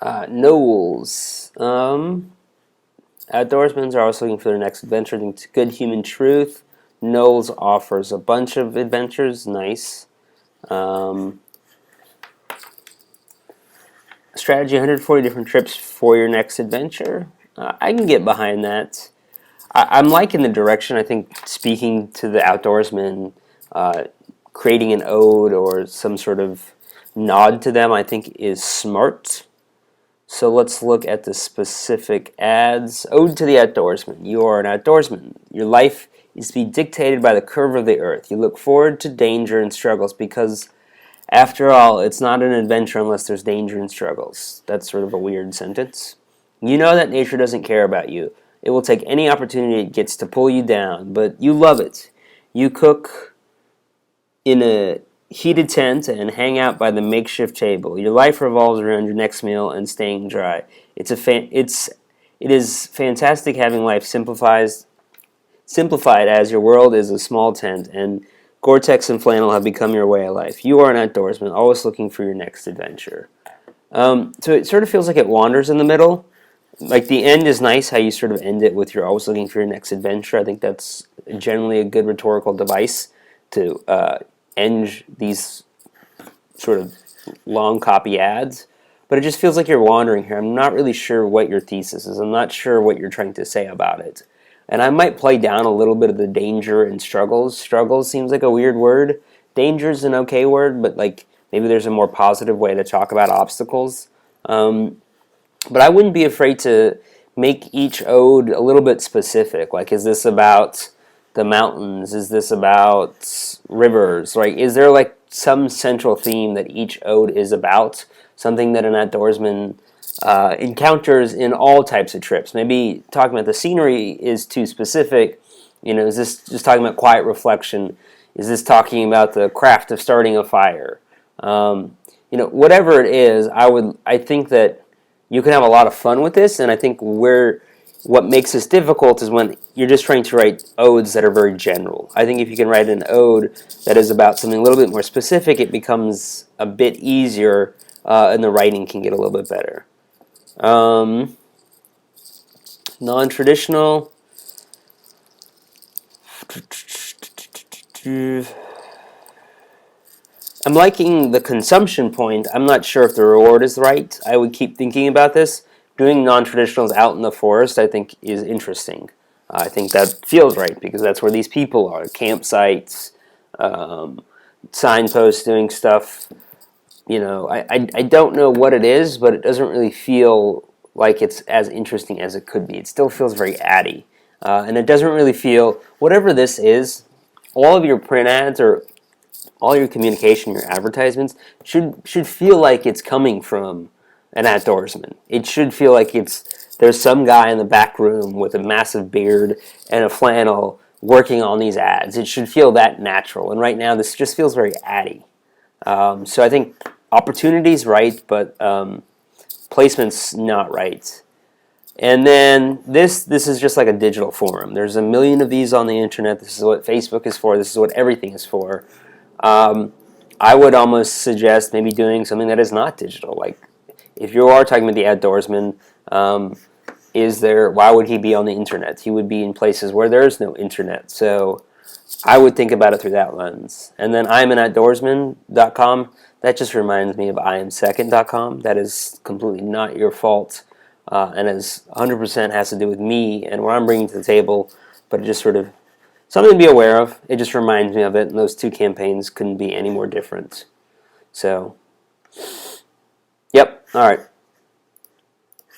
Nols. Outdoorsmen are always looking for their next adventure. I think it's good human truth. Nols offers a bunch of adventures. Nice. Um, Strategy 140 different trips for your next adventure. I can get behind that. I'm liking the direction. I think speaking to the outdoorsmen, uh, creating an ode or some sort of nod to them, I think is smart. So let's look at the specific ads. Ode to the outdoorsman. You are an outdoorsman. Your life is to be dictated by the curve of the earth. You look forward to danger and struggles because, after all, it's not an adventure unless there's danger and struggles. That's sort of a weird sentence. You know that nature doesn't care about you. It will take any opportunity it gets to pull you down, but you love it. You cook in a heated tent and hang out by the makeshift table. Your life revolves around your next meal and staying dry. It is fantastic having life simplified as your world is a small tent and Gore-Tex and flannel have become your way of life. You are an outdoorsman, always looking for your next adventure. So it sort of feels like it wanders in the middle. Like the end is nice, how you sort of end it with you're always looking for your next adventure. I think that's generally a good rhetorical device to end these sort of long copy ads. But it just feels like you're wandering here. I'm not really sure what your thesis is. I'm not sure what you're trying to say about it. And I might play down a little bit of the danger and struggles. Struggles seems like a weird word. Danger is an okay word, but like maybe there's a more positive way to talk about obstacles. But I wouldn't be afraid to make each ode a little bit specific. Like, is this about the mountains? Is this about rivers? Like, is there like some central theme that each ode is about? Something that an outdoorsman encounters in all types of trips. Maybe talking about the scenery is too specific. You know, is this just talking about quiet reflection? Is this talking about the craft of starting a fire? Whatever it is, I think that you can have a lot of fun with this, and I think what makes this difficult is when you're just trying to write odes that are very general. I think if you can write an ode that is about something a little bit more specific, it becomes a bit easier, and the writing can get a little bit better. Non-traditional. I'm liking the consumption point. I'm not sure if the reward is right. I would keep thinking about this. Doing non-traditionals out in the forest, I think, is interesting. I think that feels right because that's where these people are. Campsites, signposts doing stuff. I don't know what it is, but it doesn't really feel like it's as interesting as it could be. It still feels very addy. And it doesn't really feel, whatever this is, all of your print ads or all your communication, your advertisements should feel like it's coming from an outdoorsman. It should feel like there's some guy in the back room with a massive beard and a flannel working on these ads. It should feel that natural. And right now, this just feels very addy. So I think opportunity's right, but placement's not right. And then this is just like a digital forum. There's a million of these on the internet. This is what Facebook is for. This is what everything is for. I would almost suggest maybe doing something that is not digital. Like, if you are talking about the outdoorsman, why would he be on the internet? He would be in places where there is no internet. So I would think about it through that lens. And then IamAnOutdoorsman.com, that just reminds me of IamSecond.com. That is completely not your fault, and is 100% has to do with me and what I'm bringing to the table, but it just sort of something to be aware of. It just reminds me of it, and those two campaigns couldn't be any more different. So, yep, all right.